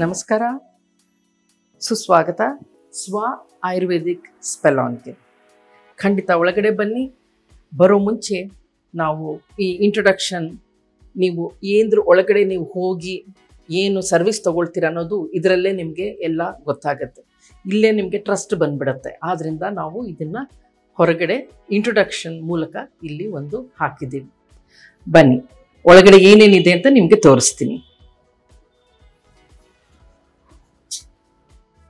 ನಮಸ್ಕಾರ, ಸುಸ್ವಾಗತ ಸ್ವ ಆಯುರ್ವೇದಿಕ್ ಸ್ಪೆಲಾನ್ಗೆ. ಖಂಡಿತ ಒಳಗಡೆ ಬನ್ನಿ. ಬರೋ ಮುಂಚೆ ನಾವು ಈ ಇಂಟ್ರೊಡಕ್ಷನ್, ನೀವು ಏನದ್ರ ಒಳಗಡೆ ನೀವು ಹೋಗಿ ಏನು ಸರ್ವಿಸ್ ತೊಗೊಳ್ತೀರ ಅನ್ನೋದು ಇದರಲ್ಲೇ ನಿಮಗೆ ಎಲ್ಲ ಗೊತ್ತಾಗುತ್ತೆ. ಇಲ್ಲೇ ನಿಮಗೆ ಟ್ರಸ್ಟ್ ಬಂದ್ಬಿಡುತ್ತೆ. ಆದ್ದರಿಂದ ನಾವು ಇದನ್ನು ಹೊರಗಡೆ ಇಂಟ್ರೊಡಕ್ಷನ್ ಮೂಲಕ ಇಲ್ಲಿ ಒಂದು ಹಾಕಿದ್ದೀವಿ. ಬನ್ನಿ, ಒಳಗಡೆ ಏನೇನಿದೆ ಅಂತ ನಿಮಗೆ ತೋರಿಸ್ತೀನಿ.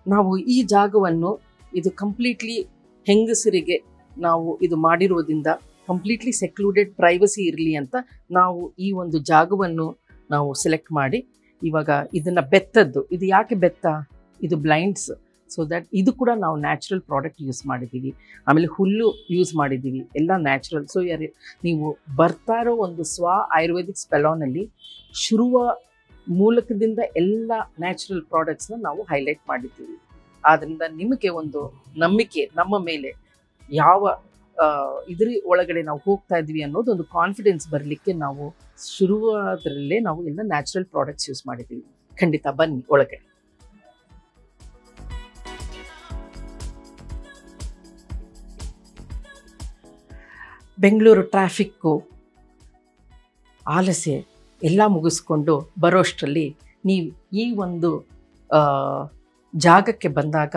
ನಾವು ಈ ಜಾಗವನ್ನು ಇದು ಕಂಪ್ಲೀಟ್ಲಿ ಹೆಂಗಸರಿಗೆ ನಾವು ಇದು ಮಾಡಿರೋದ್ರಿಂದ ಕಂಪ್ಲೀಟ್ಲಿ ಸೆಕ್ಲೂಡೆಡ್ ಪ್ರೈವಸಿ ಇರಲಿ ಅಂತ ನಾವು ಈ ಒಂದು ಜಾಗವನ್ನು ನಾವು ಸೆಲೆಕ್ಟ್ ಮಾಡಿ ಇವಾಗ ಇದನ್ನು ಬೆತ್ತದ್ದು. ಇದು ಯಾಕೆ ಬೆತ್ತ? ಇದು ಬ್ಲೈಂಡ್ಸ್, ಸೊ ದ್ಯಾಟ್ ಇದು ಕೂಡ ನಾವು ನ್ಯಾಚುರಲ್ ಪ್ರಾಡಕ್ಟ್ ಯೂಸ್ ಮಾಡಿದ್ದೀವಿ. ಆಮೇಲೆ ಹುಲ್ಲು ಯೂಸ್ ಮಾಡಿದ್ದೀವಿ, ಎಲ್ಲ ನ್ಯಾಚುರಲ್. ಸೊ ನೀವು ಬರ್ತಾ ಇರೋ ಒಂದು ಸ್ವ ಆಯುರ್ವೇದಿಕ್ ಸ್ಪೆಲಾನಲ್ಲಿ ಶುರುವ ಮೂಲಕದಿಂದ ಎಲ್ಲ ನ್ಯಾಚುರಲ್ ಪ್ರಾಡಕ್ಟ್ಸ್ನ ನಾವು ಹೈಲೈಟ್ ಮಾಡಿದ್ದೀವಿ. ಆದ್ದರಿಂದ ನಿಮಗೆ ಒಂದು ನಂಬಿಕೆ ನಮ್ಮ ಮೇಲೆ, ಯಾವ ಇದ್ರ ಒಳಗಡೆ ನಾವು ಹೋಗ್ತಾ ಇದ್ವಿ ಅನ್ನೋದೊಂದು ಕಾನ್ಫಿಡೆನ್ಸ್ ಬರಲಿಕ್ಕೆ ನಾವು ಶುರುವಾದ್ರಲ್ಲೇ ನಾವು ಎಲ್ಲ ನ್ಯಾಚುರಲ್ ಪ್ರಾಡಕ್ಟ್ಸ್ ಯೂಸ್ ಮಾಡಿದ್ದೀವಿ. ಖಂಡಿತ ಬನ್ನಿ ಒಳಗಡೆ. ಬೆಂಗಳೂರು ಟ್ರಾಫಿಕ್ಕು, ಆಲಸ್ಯ ಎಲ್ಲ ಮುಗಿಸ್ಕೊಂಡು ಬರೋಷ್ಟರಲ್ಲಿ ನೀವು ಈ ಒಂದು ಜಾಗಕ್ಕೆ ಬಂದಾಗ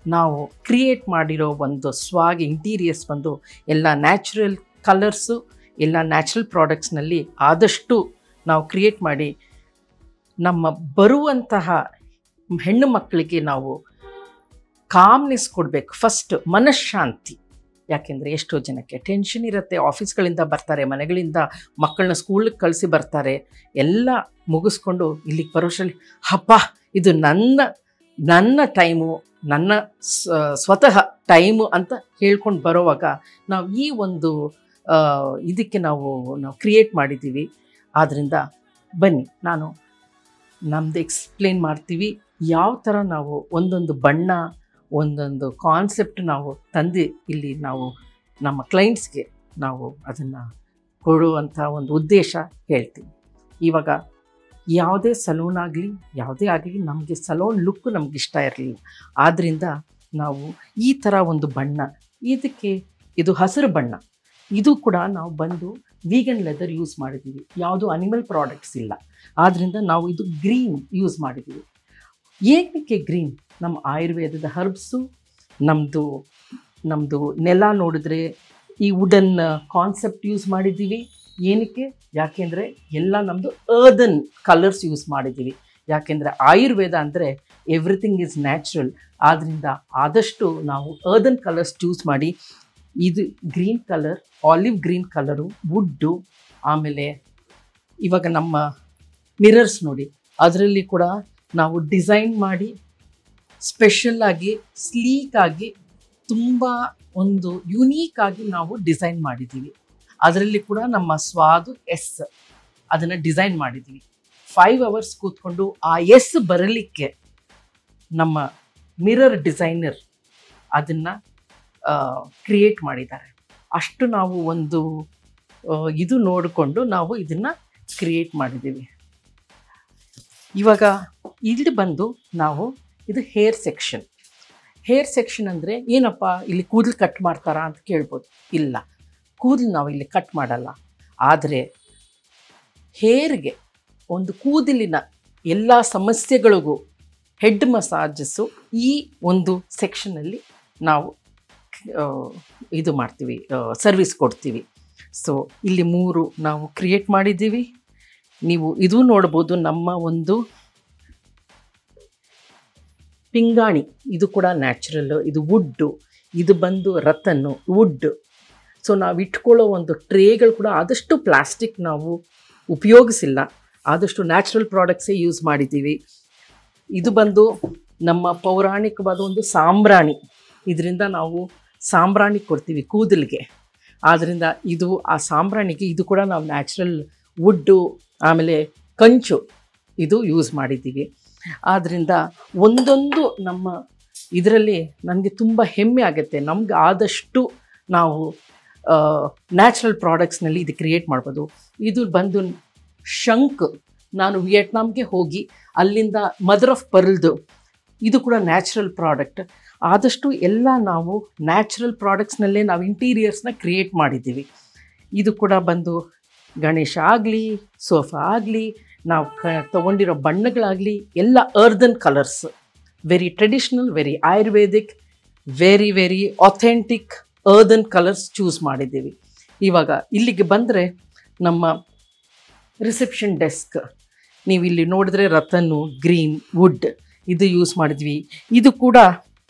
ನಾವು ಕ್ರಿಯೇಟ್ ಮಾಡಿರೋ ಒಂದು ಸ್ವಾಗ್ ಇಂಟೀರಿಯರ್ಸ್ ಬಂದು ಎಲ್ಲ ನ್ಯಾಚುರಲ್ ಕಲರ್ಸು, ಎಲ್ಲ ನ್ಯಾಚುರಲ್ ಪ್ರಾಡಕ್ಟ್ಸ್ನಲ್ಲಿ ಆದಷ್ಟು ನಾವು ಕ್ರಿಯೇಟ್ ಮಾಡಿ ನಮ್ಮ ಬರುವಂತಹ ಹೆಣ್ಣು ಮಕ್ಕಳಿಗೆ ನಾವು ಕಾಮ್ನೆಸ್ ಕೊಡಬೇಕು. ಫಸ್ಟ್ ಮನಃಶಾಂತಿ. ಯಾಕೆಂದರೆ ಎಷ್ಟೋ ಜನಕ್ಕೆ ಟೆನ್ಷನ್ ಇರುತ್ತೆ, ಆಫೀಸ್ಗಳಿಂದ ಬರ್ತಾರೆ, ಮನೆಗಳಿಂದ ಮಕ್ಕಳನ್ನ ಸ್ಕೂಲಿಗೆ ಕಳಿಸಿ ಬರ್ತಾರೆ, ಎಲ್ಲ ಮುಗಿಸ್ಕೊಂಡು ಇಲ್ಲಿಗೆ ಬರೋಷ್ಟರಲ್ಲಿ ಹಬ್ಬ ಇದು ನನ್ನ ಟೈಮು, ನನ್ನ ಸ್ವತಃ ಟೈಮು ಅಂತ ಹೇಳ್ಕೊಂಡು ಬರೋವಾಗ ನಾವು ಈ ಒಂದು ಇದಕ್ಕೆ ನಾವು ಕ್ರಿಯೇಟ್ ಮಾಡಿದ್ದೀವಿ. ಆದ್ದರಿಂದ ಬನ್ನಿ, ನಾನು ನಮ್ಮದು ಎಕ್ಸ್ಪ್ಲೇನ್ ಮಾಡ್ತೀವಿ. ಯಾವ ಥರ ನಾವು ಒಂದೊಂದು ಬಣ್ಣ, ಒಂದೊಂದು ಕಾನ್ಸೆಪ್ಟ್ ನಾವು ತಂದು ಇಲ್ಲಿ ನಾವು ನಮ್ಮ ಕ್ಲೈಂಟ್ಸ್ಗೆ ನಾವು ಅದನ್ನು ಕೊಡುವಂಥ ಒಂದು ಉದ್ದೇಶ ಹೇಳ್ತೀವಿ. ಇವಾಗ ಯಾವುದೇ ಸಲೂನ್ ಆಗಲಿ ಯಾವುದೇ ಆಗಲಿ ನಮಗೆ ಸಲೂನ್ ಲುಕ್ಕು ನಮ್ಗೆ ಇಷ್ಟ ಇರಲಿಲ್ಲ. ಆದ್ದರಿಂದ ನಾವು ಈ ಥರ ಒಂದು ಬಣ್ಣ, ಇದಕ್ಕೆ ಇದು ಹಸಿರು ಬಣ್ಣ, ಇದು ಕೂಡ ನಾವು ಬಂದು ವೀಗನ್ ಲೆದರ್ ಯೂಸ್ ಮಾಡಿದ್ದೀವಿ. ಯಾವುದು ಅನಿಮಲ್ ಪ್ರಾಡಕ್ಟ್ಸ್ ಇಲ್ಲ. ಆದ್ದರಿಂದ ನಾವು ಇದು ಗ್ರೀನ್ ಯೂಸ್ ಮಾಡಿದ್ದೀವಿ. ಏನಕ್ಕೆ ಗ್ರೀನ್? ನಮ್ಮ ಆಯುರ್ವೇದದ ಹರ್ಬ್ಸು, ನಮ್ಮದು ನೆಲ ನೋಡಿದ್ರೆ ಈ ವುಡನ್ ಕಾನ್ಸೆಪ್ಟ್ ಯೂಸ್ ಮಾಡಿದ್ದೀವಿ. ಏನಕ್ಕೆ? ಯಾಕೆಂದರೆ ಎಲ್ಲ ನಮ್ಮದು ಅರ್ದನ್ ಕಲರ್ಸ್ ಯೂಸ್ ಮಾಡಿದ್ದೀವಿ. ಯಾಕೆಂದರೆ ಆಯುರ್ವೇದ ಅಂದರೆ ಎವ್ರಿಥಿಂಗ್ ಈಸ್ ನ್ಯಾಚುರಲ್. ಆದ್ದರಿಂದ ಆದಷ್ಟು ನಾವು ಅರ್ದನ್ ಕಲರ್ಸ್ ಚೂಸ್ ಮಾಡಿ, ಇದು green colour, olive green colour, wood. ಆಮೇಲೆ ಇವಾಗ ನಮ್ಮ ಮಿರರ್ಸ್ ನೋಡಿ, ಅದರಲ್ಲಿ ಕೂಡ ನಾವು ಡಿಸೈನ್ ಮಾಡಿ ಸ್ಪೆಷಲ್ಲಾಗಿ, ಸ್ಲೀಕಾಗಿ, ತುಂಬ ಒಂದು ಯುನೀಕಾಗಿ ನಾವು ಡಿಸೈನ್ ಮಾಡಿದ್ದೀವಿ. ಅದರಲ್ಲಿ ಕೂಡ ನಮ್ಮ ಸ್ವಾದು ಅದನ್ನು ಡಿಸೈನ್ ಮಾಡಿದ್ದೀವಿ. 5 hours ಕೂತ್ಕೊಂಡು ಆ ಬರಲಿಕ್ಕೆ ನಮ್ಮ ಮಿರರ್ ಡಿಸೈನರ್ ಅದನ್ನು ಕ್ರಿಯೇಟ್ ಮಾಡಿದ್ದಾರೆ. ಅಷ್ಟು ನಾವು ಒಂದು ಇದು ನೋಡಿಕೊಂಡು ನಾವು ಇದನ್ನು ಕ್ರಿಯೇಟ್ ಮಾಡಿದ್ದೀವಿ. ಇವಾಗ ಇಲ್ಲಿ ಬಂದು ನಾವು ಇದು ಹೇರ್ ಸೆಕ್ಷನ್. ಹೇರ್ ಸೆಕ್ಷನ್ ಅಂದರೆ ಏನಪ್ಪ, ಇಲ್ಲಿ ಕೂದಲು ಕಟ್ ಮಾಡ್ತಾರಾ ಅಂತ ಕೇಳ್ಬೋದು. ಇಲ್ಲ, ಕೂದಲು ನಾವು ಇಲ್ಲಿ ಕಟ್ ಮಾಡಲ್ಲ. ಆದರೆ ಹೇರ್ಗೆ ಒಂದು ಕೂದಲಿನ ಎಲ್ಲ ಸಮಸ್ಯೆಗಳಿಗೂ ಹೆಡ್ ಮಸಾಜಸ್ಸು ಈ ಒಂದು ಸೆಕ್ಷನಲ್ಲಿ ನಾವು ಇದು ಮಾಡ್ತೀವಿ, ಸರ್ವಿಸ್ ಕೊಡ್ತೀವಿ. ಸೊ ಇಲ್ಲಿ 3 ನಾವು ಕ್ರಿಯೇಟ್ ಮಾಡಿದ್ದೀವಿ. ನೀವು ಇದು ನೋಡ್ಬೋದು. ನಮ್ಮ ಒಂದು ಪಿಂಗಾಣಿ, ಇದು ಕೂಡ ನ್ಯಾಚುರಲ್ಲು, ಇದು ವುಡ್ಡು, ಇದು ಬಂದು ರತನ್ನು ವುಡ್. ಸೊ ನಾವು ಇಟ್ಕೊಳ್ಳೋ ಒಂದು ಟ್ರೇಗಳು ಕೂಡ ಆದಷ್ಟು ಪ್ಲಾಸ್ಟಿಕ್ ನಾವು ಉಪಯೋಗಿಸಿಲ್ಲ, ಆದಷ್ಟು ನ್ಯಾಚುರಲ್ ಪ್ರಾಡಕ್ಟ್ಸೇ ಯೂಸ್ ಮಾಡಿದ್ದೀವಿ. ಇದು ಬಂದು ನಮ್ಮ ಪೌರಾಣಿಕವಾದ ಒಂದು ಸಾಂಬ್ರಾಣಿ. ಇದರಿಂದ ನಾವು ಸಾಂಬ್ರಾಣಿ ಕೊಡ್ತೀವಿ ಕೂದಲಿಗೆ. ಆದ್ದರಿಂದ ಇದು ಆ ಸಾಂಬ್ರಾಣಿಗೆ ಇದು ಕೂಡ ನಾವು ನ್ಯಾಚುರಲ್ ವುಡ್ಡು, ಆಮೇಲೆ ಕಂಚು ಇದು ಯೂಸ್ ಮಾಡಿದ್ದೀವಿ. ಆದ್ದರಿಂದ ಒಂದೊಂದು ನಮ್ಮ ಇದರಲ್ಲಿ ನನಗೆ ತುಂಬ ಹೆಮ್ಮೆ ಆಗುತ್ತೆ. ನಮ್ಗೆ ಆದಷ್ಟು ನಾವು ನ್ಯಾಚುರಲ್ ಪ್ರಾಡಕ್ಟ್ಸ್ನಲ್ಲಿ ಇದು ಕ್ರಿಯೇಟ್ ಮಾಡ್ಬೋದು. ಇದು ಬಂದು ಶಂಕ್, ನಾನು ವಿಯೆಟ್ನಾಂಗೆ ಹೋಗಿ ಅಲ್ಲಿಂದ ಮದರ್ ಆಫ್ ಪರ್ಲ್ದು ಇದು ಕೂಡ ನ್ಯಾಚುರಲ್ ಪ್ರಾಡಕ್ಟ್. ಆದಷ್ಟು ಎಲ್ಲ ನಾವು ನ್ಯಾಚುರಲ್ ಪ್ರಾಡಕ್ಟ್ಸ್ನಲ್ಲೇ ನಾವು ಇಂಟೀರಿಯರ್ಸ್ನ ಕ್ರಿಯೇಟ್ ಮಾಡಿದ್ದೀವಿ. ಇದು ಕೂಡ ಬಂದು ಗಣೇಶ ಆಗಲಿ, ಸೋಫಾ ಆಗಲಿ, ನಾವು ತೊಗೊಂಡಿರೋ ಬಣ್ಣಗಳಾಗಲಿ ಎಲ್ಲ earthen colours, very traditional, very Ayurvedic, very authentic earthen colours choose ಮಾಡಿದ್ದೀವಿ. ಇವಾಗ ಇಲ್ಲಿಗೆ ಬಂದರೆ ನಮ್ಮ ರಿಸೆಪ್ಷನ್ ಡೆಸ್ಕ್ ನೀವು ಇಲ್ಲಿ ನೋಡಿದ್ರೆ ರತನ್ನು, ಗ್ರೀನ್, ವುಡ್ ಇದು ಯೂಸ್ ಮಾಡಿದ್ವಿ. ಇದು ಕೂಡ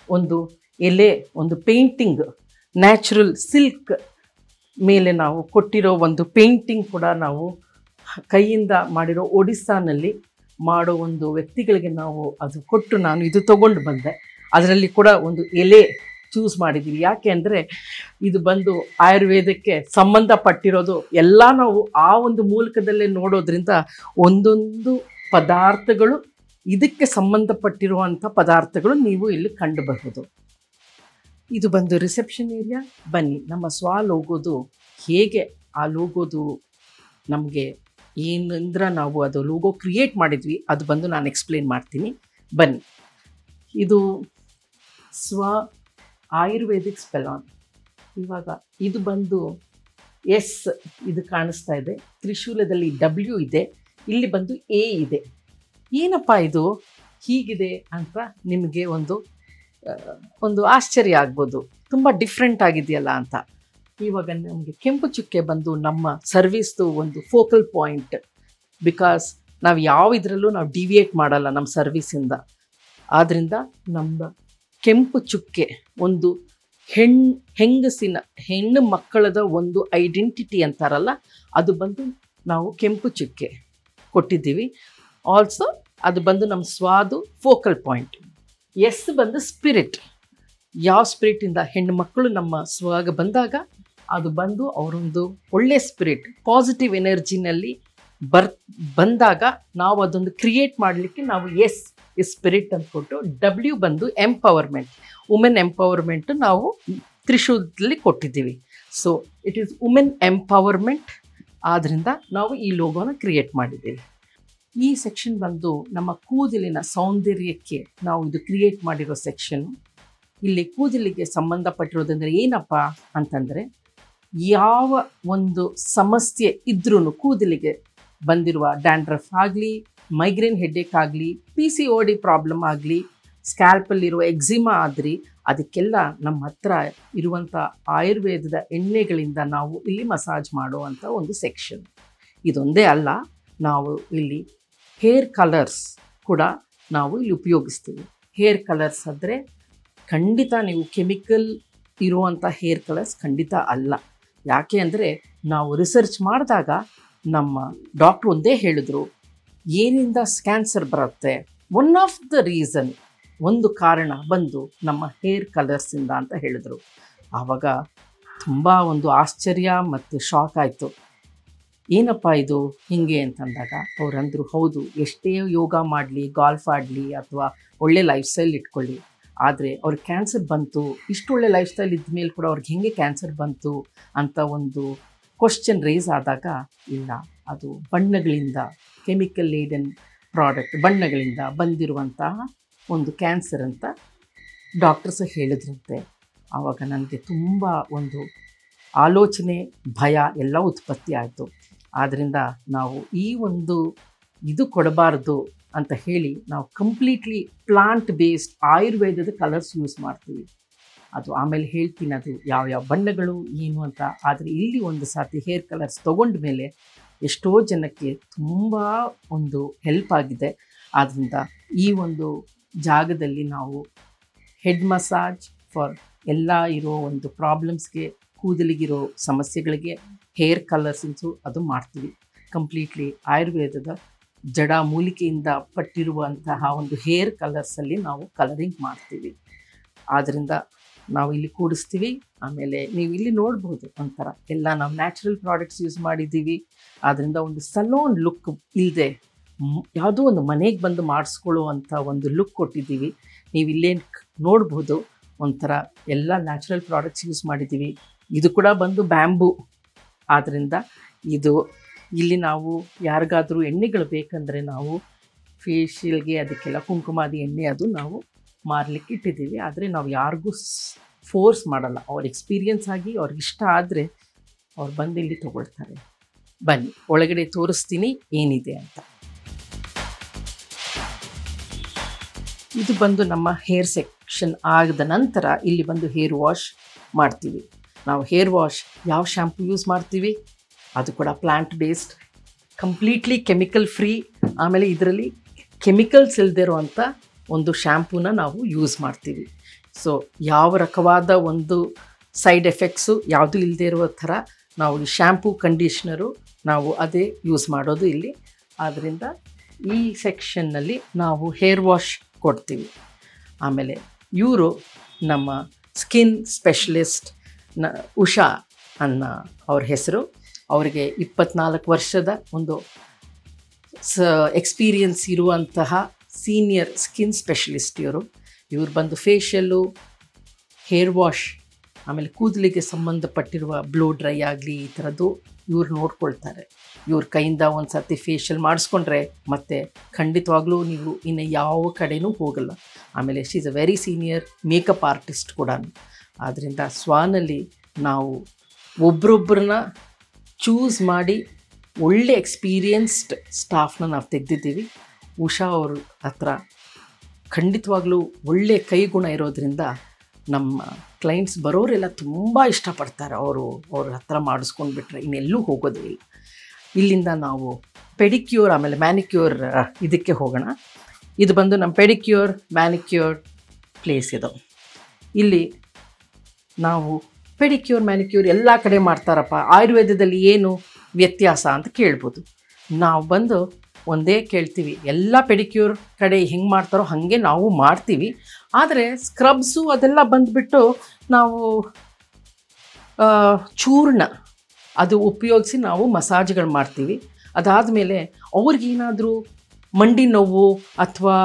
ಒಂದು ಎಲೆ, ಒಂದು ಪೇಂಟಿಂಗ್, ನ್ಯಾಚುರಲ್ ಸಿಲ್ಕ್ ಮೇಲೆ ನಾವು ಕೊಟ್ಟಿರೋ ಒಂದು ಪೇಂಟಿಂಗ್ ಕೂಡ ನಾವು ಕೈಯಿಂದ ಮಾಡಿರೋ ಒಡಿಸ್ಸಾನಲ್ಲಿ ಮಾಡೋ ಒಂದು ವ್ಯಕ್ತಿಗಳಿಗೆ ನಾವು ಅದು ಕೊಟ್ಟು ನಾನು ಇದು ತೊಗೊಂಡು ಬಂದೆ. ಅದರಲ್ಲಿ ಕೂಡ ಒಂದು ಎಲೆ ಚೂಸ್ ಮಾಡಿದ್ದೀವಿ. ಯಾಕೆ ಅಂದರೆ ಇದು ಬಂದು ಆಯುರ್ವೇದಕ್ಕೆ ಸಂಬಂಧಪಟ್ಟಿರೋದು ಎಲ್ಲ ನಾವು ಆ ಒಂದು ಮೂಲಕದಲ್ಲೇ ನೋಡೋದ್ರಿಂದ ಒಂದೊಂದು ಪದಾರ್ಥಗಳು ಇದಕ್ಕೆ ಸಂಬಂಧಪಟ್ಟಿರುವಂಥ ಪದಾರ್ಥಗಳು ನೀವು ಇಲ್ಲಿ ಕಂಡುಬರ್ಬೋದು. ಇದು ಬಂದು ರಿಸೆಪ್ಷನ್ ಏರಿಯಾ. ಬನ್ನಿ ನಮ್ಮ ಲೋಗೋದು ಹೇಗೆ ಆ ಲೋಗೋದು ನಮಗೆ ಏನಂದ್ರೆ ನಾವು ಅದು ಲೋಗೋ ಕ್ರಿಯೇಟ್ ಮಾಡಿದ್ವಿ ಅದು ಬಂದು ನಾನು ಎಕ್ಸ್ಪ್ಲೇನ್ ಮಾಡ್ತೀನಿ. ಬನ್ನಿ. ಇದು ಆಯುರ್ವೇದಿಕ್ ಸ್ಪೆಲಾನ್. ಇವಾಗ ಇದು ಬಂದು ಎಸ್ ಇದು ಕಾಣಿಸ್ತಾ ಇದೆ, ತ್ರಿಶೂಲದಲ್ಲಿ W ಇದೆ, ಇಲ್ಲಿ ಬಂದು A ಇದೆ. ಏನಪ್ಪ ಇದು ಹೀಗಿದೆ ಅಂತ ನಿಮಗೆ ಒಂದು ಆಶ್ಚರ್ಯ ಆಗ್ಬೋದು, ತುಂಬ ಡಿಫ್ರೆಂಟ್ ಆಗಿದೆಯಲ್ಲ ಅಂತ. ಇವಾಗ ನಮಗೆ ಕೆಂಪು ಚುಕ್ಕೆ ಬಂದು ನಮ್ಮ ಸರ್ವಿಸ್ದು ಒಂದು ಫೋಕಲ್ ಪಾಯಿಂಟ್. ಬಿಕಾಸ್ ನಾವು ಯಾವ ಇದರಲ್ಲೂ ನಾವು ಡಿವಿಯೇಟ್ ಮಾಡಲ್ಲ ನಮ್ಮ ಸರ್ವಿಸಿಂದ. ಆದ್ದರಿಂದ ನಮ್ಮ ಕೆಂಪು ಚುಕ್ಕೆ ಒಂದು ಹೆಣ್ಣು ಮಕ್ಕಳದ ಒಂದು ಐಡೆಂಟಿಟಿ ಅಂತಾರಲ್ಲ, ಅದು ಬಂದು ನಾವು ಕೆಂಪು ಚುಕ್ಕೆ ಕೊಟ್ಟಿದ್ದೀವಿ. ಆಲ್ಸೋ ಅದು ಬಂದು ನಮ್ಮ ಸ್ವಾದು ಫೋಕಲ್ ಪಾಯಿಂಟ್. ಎಸ್ ಬಂದು ಸ್ಪಿರಿಟ್. ಯಾವ ಸ್ಪಿರಿಟಿಂದ ಹೆಣ್ಣು ಮಕ್ಕಳು ನಮ್ಮ ಸ್ವಾಗ ಬಂದಾಗ ಅದು ಬಂದು ಅವರೊಂದು ಒಳ್ಳೆ ಸ್ಪಿರಿಟ್, ಪಾಸಿಟಿವ್ ಎನರ್ಜಿನಲ್ಲಿ ಬಂದಾಗ ನಾವು ಅದೊಂದು ಕ್ರಿಯೇಟ್ ಮಾಡಲಿಕ್ಕೆ ನಾವು ಎಸ್ ಸ್ಪಿರಿಟ್ ಅಂದ್ಕೊಟ್ಟು. W ಬಂದು ಎಂಪವರ್ಮೆಂಟ್, ವುಮೆನ್ ಎಂಪವರ್ಮೆಂಟ್ ನಾವು ತ್ರಿಶೂಲದಲ್ಲಿ ಕೊಟ್ಟಿದ್ದೀವಿ. So it is women empowerment. ಆದ್ದರಿಂದ ನಾವು ಈ ಲೋಗೋನ ಕ್ರಿಯೇಟ್ ಮಾಡಿದ್ದೀವಿ. ಈ ಸೆಕ್ಷನ್ ಬಂದು ನಮ್ಮ ಕೂದಲಿನ ಸೌಂದರ್ಯಕ್ಕೆ ನಾವು ಇದು ಕ್ರಿಯೇಟ್ ಮಾಡಿರೋ ಸೆಕ್ಷನ್. ಇಲ್ಲಿ ಕೂದಲಿಗೆ ಸಂಬಂಧಪಟ್ಟಿರೋದಂದರೆ ಏನಪ್ಪ ಅಂತಂದರೆ, ಯಾವ ಒಂದು ಸಮಸ್ಯೆ ಇದ್ರೂ ಕೂದಲಿಗೆ ಬಂದಿರುವ ಡ್ಯಾಂಡ್ರಫ್ ಆಗಲಿ, ಮೈಗ್ರೇನ್ ಹೆಡ್ಡೇಕ್ ಆಗಲಿ, PCOD ಪ್ರಾಬ್ಲಮ್ ಆಗಲಿ, ಸ್ಕ್ಯಾಲ್ಪಲ್ಲಿರುವ ಎಕ್ಸಿಮಾ ಆದ್ರಿ, ಅದಕ್ಕೆಲ್ಲ ನಮ್ಮ ಹತ್ರ ಇರುವಂಥ ಆಯುರ್ವೇದದ ಎಣ್ಣೆಗಳಿಂದ ನಾವು ಇಲ್ಲಿ ಮಸಾಜ್ ಮಾಡುವಂಥ ಒಂದು ಸೆಕ್ಷನ್. ಇದೊಂದೇ ಅಲ್ಲ, ನಾವು ಇಲ್ಲಿ ಹೇರ್ ಕಲರ್ಸ್ ಕೂಡ ನಾವು ಇಲ್ಲಿ ಉಪಯೋಗಿಸ್ತೀವಿ. ಹೇರ್ ಕಲರ್ಸ್ ಅಂದರೆ ಖಂಡಿತ ನೀವು ಕೆಮಿಕಲ್ ಇರುವಂಥ ಹೇರ್ ಕಲರ್ಸ್ ಖಂಡಿತ ಅಲ್ಲ. ಯಾಕೆ ಅಂದರೆ ನಾವು ರಿಸರ್ಚ್ ಮಾಡಿದಾಗ ನಮ್ಮ ಡಾಕ್ಟ್ರು ಒಂದೇ ಹೇಳಿದ್ರು, ಏನಿಂದ ಕ್ಯಾನ್ಸರ್ ಬರುತ್ತೆ, ಒನ್ ಆಫ್ ದ ರೀಸನ್, ಒಂದು ಕಾರಣ ಬಂದು ನಮ್ಮ ಹೇರ್ ಕಲರ್ಸಿಂದ ಅಂತ ಹೇಳಿದ್ರು. ಆವಾಗ ತುಂಬ ಒಂದು ಆಶ್ಚರ್ಯ ಮತ್ತು ಶಾಕ್ ಆಯಿತು. ಏನಪ್ಪ ಇದು ಹೀಗೆ ಅಂತಂದಾಗ ಅವರಂದರು, ಹೌದು, ಎಷ್ಟೇ ಯೋಗ ಮಾಡಲಿ, ಗಾಲ್ಫ್ ಆಡಲಿ ಅಥವಾ ಒಳ್ಳೆ ಲೈಫ್ ಸ್ಟೈಲ್ ಇಟ್ಕೊಳ್ಳಿ, ಆದರೆ ಅವ್ರಿಗೆ ಕ್ಯಾನ್ಸರ್ ಬಂತು, ಇಷ್ಟು ಒಳ್ಳೆ ಲೈಫ್ ಸ್ಟೈಲ್ ಇದ್ದ ಮೇಲೆ ಕೂಡ ಅವ್ರಿಗೆ ಹೇಗೆ ಕ್ಯಾನ್ಸರ್ ಬಂತು ಅಂತ ಒಂದು ಕ್ವಶನ್ ರೇಸ್ ಆದಾಗ, ಇಲ್ಲ, ಅದು ಬಣ್ಣಗಳಿಂದ, ಕೆಮಿಕಲ್ ಲೇಡನ್ ಪ್ರಾಡಕ್ಟ್, ಬಣ್ಣಗಳಿಂದ ಬಂದಿರುವಂತಹ ಒಂದು ಕ್ಯಾನ್ಸರ್ ಅಂತ ಡಾಕ್ಟರ್ಸ್ ಹೇಳಿದ್ರಂತೆ. ಆವಾಗ ನನಗೆ ತುಂಬ ಒಂದು ಆಲೋಚನೆ, ಭಯ ಎಲ್ಲ ಉತ್ಪತ್ತಿ ಆಯಿತು. ಆದ್ದರಿಂದ ನಾವು ಈ ಒಂದು ಇದು ಕೊಡಬಾರ್ದು ಅಂತ ಹೇಳಿ ನಾವು ಕಂಪ್ಲೀಟ್ಲಿ ಪ್ಲಾಂಟ್ ಬೇಸ್ಡ್ ಆಯುರ್ವೇದದ ಕಲರ್ಸ್ ಯೂಸ್ ಮಾಡ್ತೀವಿ. ಅದು ಆಮೇಲೆ ಹೇಳ್ತೀನಿ ಅದು ಯಾವ್ಯಾವ ಬಣ್ಣಗಳು ಏನು ಅಂತ. ಆದರೆ ಇಲ್ಲಿ ಒಂದು ಸಾತಿ ಹೇರ್ ಕಲರ್ಸ್ ತೊಗೊಂಡ ಮೇಲೆ ಎಷ್ಟೋ ಜನಕ್ಕೆ ತುಂಬ ಒಂದು ಹೆಲ್ಪ್ ಆಗಿದೆ. ಆದ್ದರಿಂದ ಈ ಒಂದು ಜಾಗದಲ್ಲಿ ನಾವು ಹೆಡ್ ಮಸಾಜ್ ಫಾರ್ ಎಲ್ಲ ಇರೋ ಒಂದು ಪ್ರಾಬ್ಲಮ್ಸ್ಗೆ, ಕೂದಲಿಗಿರೋ ಸಮಸ್ಯೆಗಳಿಗೆ ಹೇರ್ ಕಲರ್ಸಿಂಗ್ಸು ಅದು ಮಾಡ್ತೀವಿ. ಕಂಪ್ಲೀಟ್ಲಿ ಆಯುರ್ವೇದದ ಜಡ ಮೂಲಿಕೆಯಿಂದ ಪಟ್ಟಿರುವಂತಹ ಒಂದು ಹೇರ್ ಕಲರ್ಸಲ್ಲಿ ನಾವು ಕಲರಿಂಗ್ ಮಾಡ್ತೀವಿ. ಆದ್ದರಿಂದ ನಾವು ಇಲ್ಲಿ ಕೂಡಿಸ್ತೀವಿ. ಆಮೇಲೆ ನೀವು ಇಲ್ಲಿ ನೋಡ್ಬೋದು, ಒಂಥರ ಎಲ್ಲ ನಾವು ನ್ಯಾಚುರಲ್ ಪ್ರಾಡಕ್ಟ್ಸ್ ಯೂಸ್ ಮಾಡಿದ್ದೀವಿ. ಆದ್ದರಿಂದ ಒಂದು ಸಲೂನ್ ಲುಕ್ ಇಲ್ಲದೆ ಯಾವುದೋ ಒಂದು ಮನೆಗೆ ಬಂದು ಮಾಡಿಸ್ಕೊಳ್ಳುವಂಥ ಒಂದು ಲುಕ್ ಕೊಟ್ಟಿದ್ದೀವಿ. ನೀವು ಇಲ್ಲೇ ನೋಡ್ಬೋದು, ಒಂಥರ ಎಲ್ಲ ನ್ಯಾಚುರಲ್ ಪ್ರಾಡಕ್ಟ್ಸ್ ಯೂಸ್ ಮಾಡಿದ್ದೀವಿ. ಇದು ಕೂಡ ಬಂದು ಬ್ಯಾಂಬೂ, ಆದ್ದರಿಂದ ಇದು ಇಲ್ಲಿ ನಾವು ಯಾರಿಗಾದರೂ ಎಣ್ಣೆಗಳು ಬೇಕಂದರೆ ನಾವು ಫೇಶಿಯಲ್ಗೆ ಅದಕ್ಕೆಲ್ಲ ಕುಂಕುಮಾದಿ ಎಣ್ಣೆ ಅದು ನಾವು ಮಾರಲಿಕ್ಕೆ ಇಟ್ಟಿದ್ದೀವಿ. ಆದರೆ ನಾವು ಯಾರಿಗೂ ಫೋರ್ಸ್ ಮಾಡಲ್ಲ. ಅವ್ರ ಎಕ್ಸ್ಪೀರಿಯನ್ಸ್ ಆಗಿ ಅವ್ರಿಗೆ ಇಷ್ಟ ಆದರೆ ಅವ್ರು ಬಂದು ಇಲ್ಲಿ ತೊಗೊಳ್ತಾರೆ. ಬನ್ನಿ ಒಳಗಡೆ ತೋರಿಸ್ತೀನಿ ಏನಿದೆ ಅಂತ. ಇದು ಬಂದು ನಮ್ಮ ಹೇರ್ ಸೆಕ್ಷನ್ ಆದ ನಂತರ ಇಲ್ಲಿ ಬಂದು ಹೇರ್ ವಾಶ್ ಮಾಡ್ತೀವಿ. ನಾವು ಹೇರ್ ವಾಶ್ ಯಾವ ಶ್ಯಾಂಪು ಯೂಸ್ ಮಾಡ್ತೀವಿ ಅದು ಕೂಡ plant based, completely chemical free. ಆಮೇಲೆ ಇದರಲ್ಲಿ ಕೆಮಿಕಲ್ಸ್ ಇಲ್ಲದೆ ಇರುವಂಥ ಒಂದು ಶ್ಯಾಂಪೂನ ನಾವು ಯೂಸ್ ಮಾಡ್ತೀವಿ. ಸೊ ಯಾವ ರಕವಾದ ಒಂದು ಸೈಡ್ ಎಫೆಕ್ಟ್ಸು ಯಾವುದೂ ಇಲ್ಲದೆ ಇರುವ ಥರ ನಾವು ಈ ಶ್ಯಾಂಪೂ ಕಂಡೀಷ್ನರು ನಾವು ಅದೇ ಯೂಸ್ ಮಾಡೋದು ಇಲ್ಲಿ. ಆದ್ದರಿಂದ ಈ ಸೆಕ್ಷನ್ನಲ್ಲಿ ನಾವು ಹೇರ್ ವಾಶ್ ಕೊಡ್ತೀವಿ. ಆಮೇಲೆ ಇವರು ನಮ್ಮ ಸ್ಕಿನ್ ಸ್ಪೆಷಲಿಸ್ಟ್ ಉಷಾ ಅನ್ನೋ ಅವ್ರ ಹೆಸರು. ಅವರಿಗೆ 24 ವರ್ಷದ ಒಂದು ಎಕ್ಸ್ಪೀರಿಯನ್ಸ್ ಇರುವಂತಹ ಸೀನಿಯರ್ ಸ್ಕಿನ್ ಸ್ಪೆಷಲಿಸ್ಟ್ ಇವರು ಬಂದು ಫೇಶಿಯಲ್ಲು, ಹೇರ್ ವಾಶ್, ಆಮೇಲೆ ಕೂದಲಿಗೆ ಸಂಬಂಧಪಟ್ಟಿರುವ ಬ್ಲೋ ಡ್ರೈ ಆಗಲಿ ಈ ಥರದ್ದು ಇವ್ರು ನೋಡ್ಕೊಳ್ತಾರೆ. ಇವ್ರ ಕೈಯಿಂದ ಒಂದು ಸರ್ತಿ ಫೇಶಿಯಲ್ ಮಾಡಿಸ್ಕೊಂಡ್ರೆ ಮತ್ತು ಖಂಡಿತವಾಗ್ಲೂ ನೀವು ಇನ್ನು ಯಾವ ಕಡೆನೂ ಹೋಗಲ್ಲ. ಆಮೇಲೆ she is a very senior makeup artist ಕೂಡ. ಆದ್ದರಿಂದ ಸ್ವಾನಲ್ಲಿ ನಾವು ಒಬ್ರೊಬ್ಬರನ್ನ ಚೂಸ್ ಮಾಡಿ ಒಳ್ಳೆ ಎಕ್ಸ್ಪೀರಿಯನ್ಸ್ಡ್ ಸ್ಟಾಫ್ನ ನಾವು ತೆಗೆದಿದ್ದೀವಿ. ಉಷಾ ಅವ್ರ ಹತ್ರ ಖಂಡಿತವಾಗ್ಲೂ ಒಳ್ಳೆ ಕೈಗುಣ ಇರೋದ್ರಿಂದ ನಮ್ಮ ಕ್ಲೈಂಟ್ಸ್ ಬರೋರೆಲ್ಲ ತುಂಬ ಇಷ್ಟಪಡ್ತಾರೆ. ಅವ್ರ ಹತ್ರ ಮಾಡಿಸ್ಕೊಂಡ್ಬಿಟ್ರೆ ಇನ್ನೆಲ್ಲೂ ಹೋಗೋದೇ ಇಲ್ಲ. ಇಲ್ಲಿಂದ ನಾವು ಪೆಡಿಕ್ಯೂರ್ ಆಮೇಲೆ ಮ್ಯಾನಿಕ್ಯೂರ್ ಇದಕ್ಕೆ ಹೋಗೋಣ. ಇದು ಬಂದು ನಮ್ಮ ಪೆಡಿಕ್ಯೂರ್ ಮ್ಯಾನಿಕ್ಯೂರ್ ಪ್ಲೇಸ್ ಇದು. ಇಲ್ಲಿ ನಾವು ಪೆಡಿಕ್ಯೂರ್ ಮ್ಯಾನಿಕ್ಯೂರ್ ಎಲ್ಲ ಕಡೆ ಮಾಡ್ತಾರಪ್ಪ, ಆಯುರ್ವೇದದಲ್ಲಿ ಏನು ವ್ಯತ್ಯಾಸ ಅಂತ ಕೇಳ್ಬೋದು. ನಾವು ಬಂದು ಒಂದೇ ಕೇಳ್ತೀವಿ, ಎಲ್ಲ ಪೆಡಿಕ್ಯೂರ್ ಕಡೆ ಹೆಂಗೆ ಮಾಡ್ತಾರೋ ಹಾಗೆ ನಾವು ಮಾಡ್ತೀವಿ. ಆದರೆ ಸ್ಕ್ರಬ್ಸು ಅದೆಲ್ಲ ಬಂದುಬಿಟ್ಟು ನಾವು ಚೂರ್ಣ ಅದು ಉಪಯೋಗಿಸಿ ನಾವು ಮಸಾಜ್ಗಳು ಮಾಡ್ತೀವಿ. ಅದಾದಮೇಲೆ ಅವ್ರಿಗೇನಾದರೂ ಮಂಡಿ ನೋವು ಅಥವಾ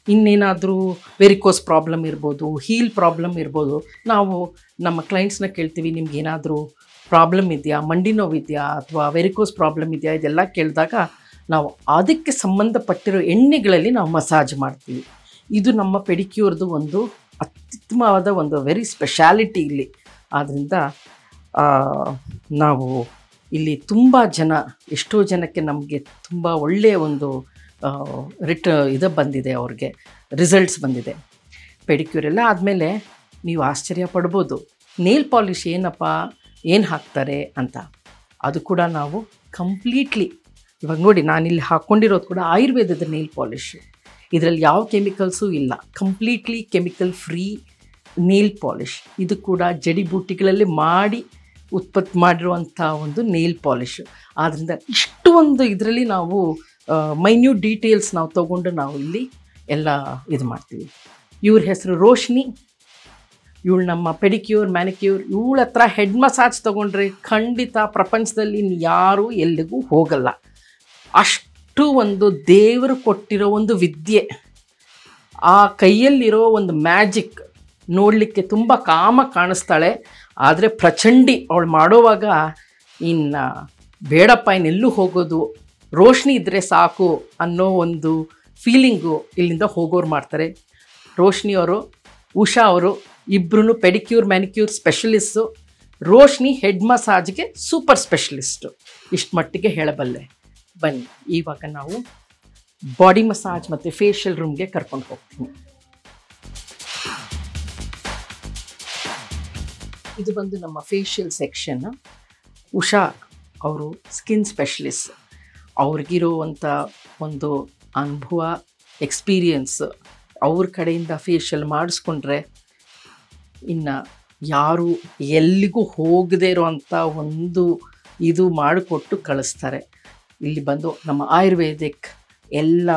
ಇನ್ನೇನಾದರೂ ವೆರಿಕೋಸ್ ಪ್ರಾಬ್ಲಮ್ ಇರ್ಬೋದು, ಹೀಲ್ ಪ್ರಾಬ್ಲಮ್ ಇರ್ಬೋದು, ನಾವು ನಮ್ಮ ಕ್ಲೈಂಟ್ಸ್ನ ಕೇಳ್ತೀವಿ, ನಿಮ್ಗೇನಾದರೂ ಪ್ರಾಬ್ಲಮ್ ಇದೆಯಾ, ಮಂಡಿ ನೋವು ಇದೆಯಾ ಅಥವಾ ವೆರಿಕೋಸ್ ಪ್ರಾಬ್ಲಮ್ ಇದೆಯಾ, ಇದೆಲ್ಲ ಕೇಳಿದಾಗ ನಾವು ಅದಕ್ಕೆ ಸಂಬಂಧಪಟ್ಟಿರೋ ಎಣ್ಣೆಗಳಲ್ಲಿ ನಾವು ಮಸಾಜ್ ಮಾಡ್ತೀವಿ. ಇದು ನಮ್ಮ ಪೆಡಿಕ್ಯೂರ್ದು ಒಂದು ಅತ್ಯುತ್ತಮವಾದ ಒಂದು ವೆರಿ ಸ್ಪೆಷಾಲಿಟಿ ಇಲ್ಲಿ. ಆದ್ದರಿಂದ ನಾವು ಇಲ್ಲಿ ತುಂಬ ಜನ, ಎಷ್ಟೋ ಜನಕ್ಕೆ ನಮಗೆ ತುಂಬ ಒಳ್ಳೆಯ ಒಂದು ಇದು ಬಂದಿದೆ, ಅವ್ರಿಗೆ ರಿಸಲ್ಟ್ಸ್ ಬಂದಿದೆ. ಪೆಡಿಕ್ಯೂರ್ ಎಲ್ಲ ಆದಮೇಲೆ ನೀವು ಆಶ್ಚರ್ಯ ಪಡ್ಬೋದು, ನೇಲ್ ಪಾಲಿಷ್ ಏನಪ್ಪ, ಏನು ಹಾಕ್ತಾರೆ ಅಂತ. ಅದು ಕೂಡ ನಾವು ಕಂಪ್ಲೀಟ್ಲಿ ಇವಾಗ ನೋಡಿ, ನಾನಿಲ್ಲಿ ಹಾಕ್ಕೊಂಡಿರೋದು ಕೂಡ ಆಯುರ್ವೇದದ ನೇಲ್ ಪಾಲಿಷು. ಇದರಲ್ಲಿ ಯಾವ ಕೆಮಿಕಲ್ಸೂ ಇಲ್ಲ, completely chemical free nail polish. ಇದು ಕೂಡ ಜಡಿಬೂಟಿಗಳಲ್ಲಿ ಮಾಡಿ ಉತ್ಪತ್ತಿ ಮಾಡಿರುವಂಥ ಒಂದು ನೇಲ್ ಪಾಲಿಷು. ಆದ್ದರಿಂದ ಇಷ್ಟು ಒಂದು ಇದರಲ್ಲಿ ನಾವು ಮೈನ್ಯೂಟ್ ಡೀಟೇಲ್ಸ್ ನಾವು ತೊಗೊಂಡು ನಾವು ಇಲ್ಲಿ ಎಲ್ಲ ಇದು ಮಾಡ್ತೀವಿ. ಇವ್ರ ಹೆಸರು ರೋಶ್ನಿ. ಇವಳು ನಮ್ಮ ಪೆಡಿಕ್ಯೂರ್ ಮ್ಯಾನಿಕ್ಯೂರ್. ಇವಳ ಹತ್ರ ಹೆಡ್ ಮಸಾಜ್ ತೊಗೊಂಡ್ರೆ ಖಂಡಿತ ಪ್ರಪಂಚದಲ್ಲಿ ಯಾರೂ ಎಲ್ಲಿಗೂ ಹೋಗಲ್ಲ. ಅಷ್ಟು ಒಂದು ದೇವರು ಕೊಟ್ಟಿರೋ ಒಂದು ವಿದ್ಯೆ, ಆ ಕೈಯಲ್ಲಿರೋ ಒಂದು ಮ್ಯಾಜಿಕ್ ನೋಡಲಿಕ್ಕೆ ತುಂಬ ಕಾಮ ಕಾಣಿಸ್ತಾಳೆ. ಆದರೆ ಪ್ರಚಂಡಿ ಅವಳು ಮಾಡೋವಾಗ ಇನ್ನು ಬೇಡಪ್ಪ ಇನ್ನೆಲ್ಲೂ ಹೋಗೋದು, ರೋಶ್ನಿ ಇದ್ದರೆ ಸಾಕು ಅನ್ನೋ ಒಂದು ಫೀಲಿಂಗು ಇಲ್ಲಿಂದ ಹೋಗೋರು ಮಾಡ್ತಾರೆ. ರೋಶ್ನಿ ಅವರು, ಉಷಾ ಅವರು ಇಬ್ಬರೂ pedicure manicure specialist. Roshni head ಮಸಾಜ್ಗೆ ಸೂಪರ್ ಸ್ಪೆಷಲಿಸ್ಟು. ಇಷ್ಟು ಮಟ್ಟಿಗೆ ಹೇಳಬಲ್ಲೆ. ಬನ್ನಿ ಇವಾಗ ನಾವು ಬಾಡಿ ಮಸಾಜ್ ಮತ್ತು ಫೇಶಿಯಲ್ ರೂಮ್ಗೆ ಕರ್ಕೊಂಡು ಹೋಗ್ತೀನಿ. ಇದು ಬಂದು ನಮ್ಮ ಫೇಶಿಯಲ್ ಸೆಕ್ಷನ್. ಉಷಾ ಅವರು ಸ್ಕಿನ್ ಸ್ಪೆಷಲಿಸ್ಟ್. ಅವ್ರಿಗಿರುವಂಥ ಒಂದು ಅನುಭವ, ಎಕ್ಸ್ಪೀರಿಯನ್ಸ್, ಅವ್ರ ಕಡೆಯಿಂದ ಫೇಶಿಯಲ್ ಮಾಡಿಸ್ಕೊಂಡ್ರೆ ಇನ್ನು ಯಾರು ಎಲ್ಲಿಗೂ ಹೋಗದೇ ಇರೋವಂಥ ಒಂದು ಇದು ಮಾಡಿಕೊಟ್ಟು ಕಳಿಸ್ತಾರೆ. ಇಲ್ಲಿ ಬಂದು ನಮ್ಮ ಆಯುರ್ವೇದಿಕ್ ಎಲ್ಲ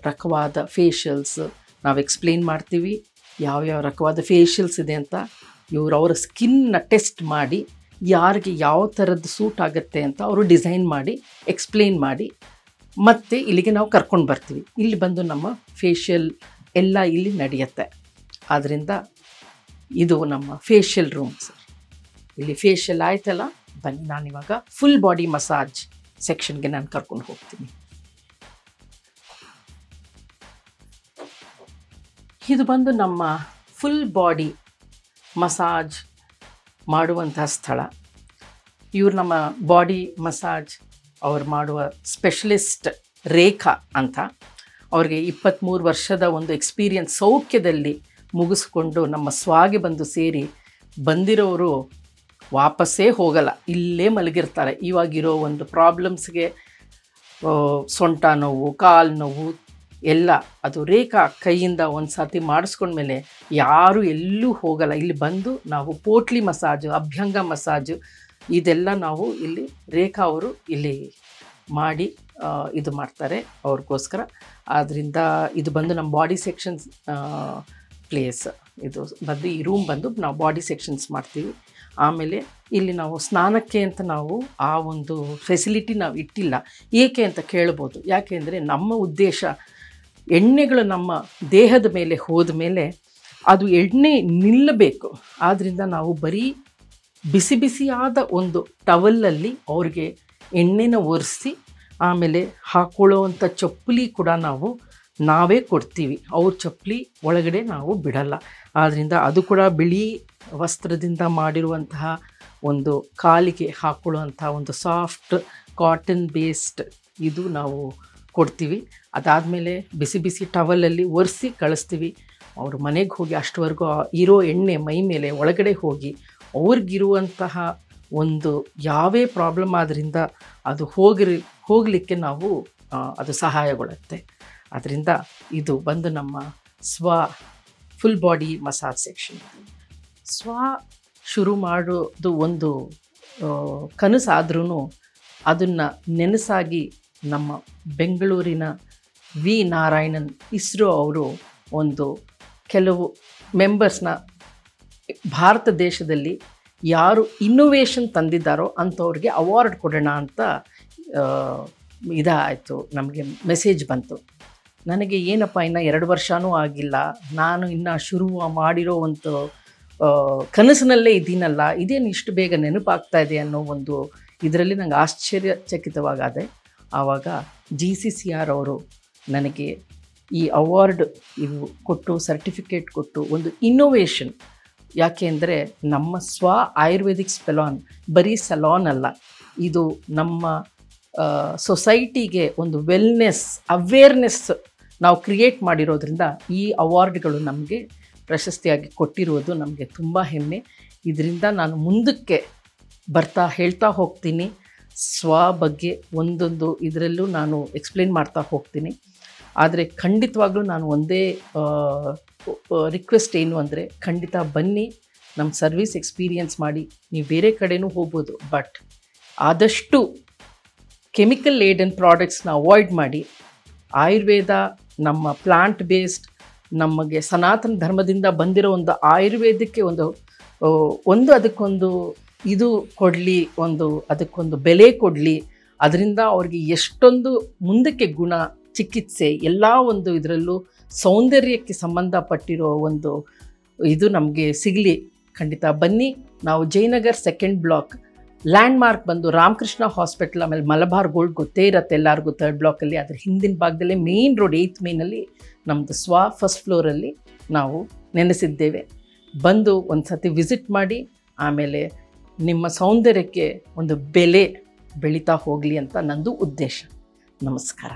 ರಕವಾದ ಫೇಶಿಯಲ್ಸ್ ನಾವು ಎಕ್ಸ್ಪ್ಲೇನ್ ಮಾಡ್ತೀವಿ, ಯಾವ್ಯಾವ ರಕವಾದ ಫೇಶಿಯಲ್ಸ್ ಇದೆ ಅಂತ. ಇವರು ಅವರ ಸ್ಕಿನ್ನ ಟೆಸ್ಟ್ ಮಾಡಿ ಯಾರಿಗೆ ಯಾವ ಥರದ್ದು ಸೂಟ್ ಆಗುತ್ತೆ ಅಂತ ಅವರು ಡಿಸೈನ್ ಮಾಡಿ ಎಕ್ಸ್ಪ್ಲೇನ್ ಮಾಡಿ ಮತ್ತು ಇಲ್ಲಿಗೆ ನಾವು ಕರ್ಕೊಂಡು ಬರ್ತೀವಿ. ಇಲ್ಲಿ ಬಂದು ನಮ್ಮ ಫೇಶಿಯಲ್ ಎಲ್ಲ ಇಲ್ಲಿ ನಡೆಯುತ್ತೆ. ಆದ್ದರಿಂದ ಇದು ನಮ್ಮ ಫೇಶಿಯಲ್ ರೂಮ್ಸ್. ಇಲ್ಲಿ ಫೇಶಿಯಲ್ ಆಯ್ತಲ್ಲ, ಬನ್ನಿ ನಾನಿವಾಗ ಫುಲ್ ಬಾಡಿ ಮಸಾಜ್ ಸೆಕ್ಷನ್ಗೆ ನಾನು ಕರ್ಕೊಂಡು ಹೋಗ್ತೀನಿ. ಇದು ಬಂದು ನಮ್ಮ ಫುಲ್ ಬಾಡಿ ಮಸಾಜ್ ಮಾಡುವಂಥ ಸ್ಥಳ. ಇವ್ರು ನಮ್ಮ ಬಾಡಿ ಮಸಾಜ್ ಅವ್ರು ಮಾಡುವ ಸ್ಪೆಷಲಿಸ್ಟ್ ರೇಖಾ ಅಂತ. ಅವ್ರಿಗೆ 23 ವರ್ಷದ ಒಂದು ಎಕ್ಸ್ಪೀರಿಯನ್ಸ್ ಸೌಖ್ಯದಲ್ಲಿ ಮುಗಿಸ್ಕೊಂಡು ನಮ್ಮ ಸ್ವಾಗೆ ಬಂದು ಸೇರಿ ಬಂದಿರೋರು ವಾಪಸ್ಸೇ ಹೋಗಲ್ಲ, ಇಲ್ಲೇ ಮಲಗಿರ್ತಾರೆ. ಇವಾಗಿರೋ ಒಂದು ಪ್ರಾಬ್ಲಮ್ಸ್ಗೆ ಸೊಂಟ ನೋವು, ಕಾಲು ನೋವು ಎಲ್ಲ ಅದು ರೇಖಾ ಕೈಯಿಂದ ಒಂದು ಸರ್ತಿ ಮಾಡಿಸ್ಕೊಂಡ್ಮೇಲೆ ಯಾರೂ ಎಲ್ಲೂ ಹೋಗಲ್ಲ. ಇಲ್ಲಿ ಬಂದು ನಾವು ಪೋಟ್ಲಿ ಮಸಾಜು, ಅಭ್ಯಂಗ ಮಸಾಜು ಇದೆಲ್ಲ ನಾವು ಇಲ್ಲಿ ರೇಖಾ ಅವರು ಇಲ್ಲಿ ಮಾಡಿ ಇದು ಮಾಡ್ತಾರೆ ಅವ್ರಿಗೋಸ್ಕರ. ಆದ್ದರಿಂದ ಇದು ಬಂದು ನಮ್ಮ ಬಾಡಿ ಸೆಕ್ಷನ್ಸ್ ಪ್ಲೇಸ್. ಇದು ಬಂದು ಈ ರೂಮ್ ಬಂದು ನಾವು ಬಾಡಿ ಸೆಕ್ಷನ್ಸ್ ಮಾಡ್ತೀವಿ. ಆಮೇಲೆ ಇಲ್ಲಿ ನಾವು ಸ್ನಾನಕ್ಕೆ ಅಂತ ನಾವು ಆ ಒಂದು ಫೆಸಿಲಿಟಿ ನಾವು ಇಟ್ಟಿಲ್ಲ. ಏಕೆ ಅಂತ ಕೇಳ್ಬೋದು. ಯಾಕೆಂದರೆ ನಮ್ಮ ಉದ್ದೇಶ ಎಣ್ಣೆಗಳು ನಮ್ಮ ದೇಹದ ಮೇಲೆ ಹೋದ ಮೇಲೆ ಅದು ಎಣ್ಣೆ ನಿಲ್ಲಬೇಕು. ಆದ್ದರಿಂದ ನಾವು ಬರೀ ಬಿಸಿ ಬಿಸಿಯಾದ ಒಂದು ಟವಲಲ್ಲಿ ಅವ್ರಿಗೆ ಎಣ್ಣೆನ ಒರೆಸಿ ಆಮೇಲೆ ಹಾಕ್ಕೊಳ್ಳೋವಂಥ ಚಪ್ಪಲಿ ಕೂಡ ನಾವೇ ಕೊಡ್ತೀವಿ. ಅವ್ರ ಚಪ್ಪಲಿ ಒಳಗಡೆ ನಾವು ಬಿಡಲ್ಲ. ಆದ್ದರಿಂದ ಅದು ಕೂಡ ಬಿಳಿ ವಸ್ತ್ರದಿಂದ ಮಾಡಿರುವಂತಹ ಒಂದು ಕಾಲಿಗೆ ಹಾಕ್ಕೊಳ್ಳುವಂಥ ಒಂದು ಸಾಫ್ಟ್ ಕಾಟನ್ ಬೇಸ್ಡ್ ಇದು ನಾವು ಕೊಡ್ತೀವಿ. ಅದಾದಮೇಲೆ ಬಿಸಿ ಬಿಸಿ ಟವಲಲ್ಲಿ ಒರೆಸಿ ಕಳಿಸ್ತೀವಿ. ಅವರು ಮನೆಗೆ ಹೋಗಿ ಅಷ್ಟವರೆಗೂ ಇರೋ ಎಣ್ಣೆ ಮೈ ಮೇಲೆ ಒಳಗಡೆ ಹೋಗಿ ಅವ್ರಿಗಿರುವಂತಹ ಒಂದು ಯಾವೇ ಪ್ರಾಬ್ಲಮ್ ಆದ್ದರಿಂದ ಅದು ಹೋಗಲಿಕ್ಕೆ ನಾವು ಅದು ಸಹಾಯಗೊಳ್ಳುತ್ತೆ. ಅದರಿಂದ ಇದು ಬಂದು ನಮ್ಮ ಫುಲ್ ಬಾಡಿ ಮಸಾಜ್ ಸೆಕ್ಷನ್. ಶುರು ಮಾಡೋದು ಒಂದು ಕನಸಾದ್ರೂ ಅದನ್ನು ನೆನಸಾಗಿ ನಮ್ಮ ಬೆಂಗಳೂರಿನ ವಿ ನಾರಾಯಣನ್ ಇಸ್ರೋ ಅವರು ಒಂದು ಕೆಲವು ಮೆಂಬರ್ಸ್ನ ಭಾರತ ದೇಶದಲ್ಲಿ ಯಾರು ಇನ್ನೋವೇಷನ್ ತಂದಿದ್ದಾರೋ ಅಂಥವ್ರಿಗೆ ಅವಾರ್ಡ್ ಕೊಡೋಣ ಅಂತ ಇದಾಯಿತು. ನಮಗೆ ಮೆಸೇಜ್ ಬಂತು. ನನಗೆ ಏನಪ್ಪ ಇನ್ನು 2 ವರ್ಷವೂ ಆಗಿಲ್ಲ, ನಾನು ಇನ್ನು ಶುರು ಮಾಡಿರೋ ಒಂದು ಕನಸಿನಲ್ಲೇ ಇದ್ದೀನಲ್ಲ, ಇದೇನು ಇಷ್ಟು ಬೇಗ ನೆನಪಾಗ್ತಾ ಇದೆ ಅನ್ನೋ ಒಂದು ಇದರಲ್ಲಿ ನಂಗೆ ಆಶ್ಚರ್ಯಚಕಿತವಾಗಾದೆ. ಆವಾಗ GCCR ಅವರು ನನಗೆ ಈ ಅವಾರ್ಡ್ ಇದು ಕೊಟ್ಟು ಸರ್ಟಿಫಿಕೇಟ್ ಕೊಟ್ಟು ಒಂದು ಇನ್ನೋವೇಷನ್. ಯಾಕೆ ಅಂದರೆ ನಮ್ಮ ಆಯುರ್ವೇದಿಕ್ ಸೆಲಾನ್ ಬರೀ ಸೆಲಾನ್ ಅಲ್ಲ, ಇದು ನಮ್ಮ ಸೊಸೈಟಿಗೆ ಒಂದು ವೆಲ್ನೆಸ್ ಅವೇರ್ನೆಸ್ ನಾವು ಕ್ರಿಯೇಟ್ ಮಾಡಿರೋದ್ರಿಂದ ಈ ಅವಾರ್ಡ್ಗಳು ನಮಗೆ ಪ್ರಶಸ್ತಿಯಾಗಿ ಕೊಟ್ಟಿರುವುದು ನಮಗೆ ತುಂಬ ಹೆಮ್ಮೆ. ಇದರಿಂದ ನಾನು ಮುಂದಕ್ಕೆ ಹೇಳ್ತಾ ಹೋಗ್ತೀನಿ. ಬಗ್ಗೆ ಒಂದೊಂದು ಇದರಲ್ಲೂ ನಾನು ಎಕ್ಸ್ಪ್ಲೇನ್ ಮಾಡ್ತಾ ಹೋಗ್ತೀನಿ. ಆದರೆ ಖಂಡಿತವಾಗ್ಲೂ ನಾನು ಒಂದೇ ರಿಕ್ವೆಸ್ಟ್ ಏನು ಅಂದರೆ, ಖಂಡಿತ ಬನ್ನಿ, ನಮ್ಮ ಸರ್ವಿಸ್ ಎಕ್ಸ್ಪೀರಿಯನ್ಸ್ ಮಾಡಿ. ನೀವು ಬೇರೆ ಕಡೆನೂ ಹೋಗ್ಬೋದು, ಬಟ್ ಆದಷ್ಟು ಕೆಮಿಕಲ್ ಲೇಡನ್ ಪ್ರಾಡಕ್ಟ್ಸ್ನ ಅವಾಯ್ಡ್ ಮಾಡಿ. ಆಯುರ್ವೇದ ನಮ್ಮ ಪ್ಲಾಂಟ್ ಬೇಸ್ಡ್ ನಮಗೆ ಸನಾತನ ಧರ್ಮದಿಂದ ಬಂದಿರೋ ಒಂದು ಆಯುರ್ವೇದಕ್ಕೆ ಒಂದು ಅದಕ್ಕೊಂದು ಇದು ಕೊಡಲಿ, ಅದಕ್ಕೊಂದು ಬೆಲೆ ಕೊಡಲಿ. ಅದರಿಂದ ಅವ್ರಿಗೆ ಎಷ್ಟೊಂದು ಮುಂದಕ್ಕೆ ಗುಣ, ಚಿಕಿತ್ಸೆ ಎಲ್ಲ ಒಂದು ಇದರಲ್ಲೂ ಸೌಂದರ್ಯಕ್ಕೆ ಸಂಬಂಧಪಟ್ಟಿರೋ ಒಂದು ಇದು ನಮಗೆ ಸಿಗಲಿ. ಖಂಡಿತ ಬನ್ನಿ. ನಾವು ಜಯನಗರ್ 2nd ಬ್ಲಾಕ್, ಲ್ಯಾಂಡ್ಮಾರ್ಕ್ ಬಂದು ರಾಮಕೃಷ್ಣ ಹಾಸ್ಪಿಟಲ್, ಆಮೇಲೆ ಮಲಬಾರ್ ಗೋಲ್ಡ್ ಗೊತ್ತೇ ಇರುತ್ತೆ ಎಲ್ಲರಿಗೂ 3rd ಬ್ಲಾಕಲ್ಲಿ. ಅದ್ರ ಹಿಂದಿನ ಭಾಗದಲ್ಲೇ ಮೇನ್ ರೋಡ್ 8th ಮೇನಲ್ಲಿ ನಮ್ಮದು ಫಸ್ಟ್ ಫ್ಲೋರಲ್ಲಿ ನಾವು ನೆನೆಸಿದ್ದೇವೆ. ಬಂದು ಒಂದು ಸತಿ ವಿಸಿಟ್ ಮಾಡಿ. ಆಮೇಲೆ ನಿಮ್ಮ ಸೌಂದರ್ಯಕ್ಕೆ ಒಂದು ಬೆಲೆ ಬೆಳೀತಾ ಹೋಗಲಿ ಅಂತ ನಂದು ಉದ್ದೇಶ. ನಮಸ್ಕಾರ.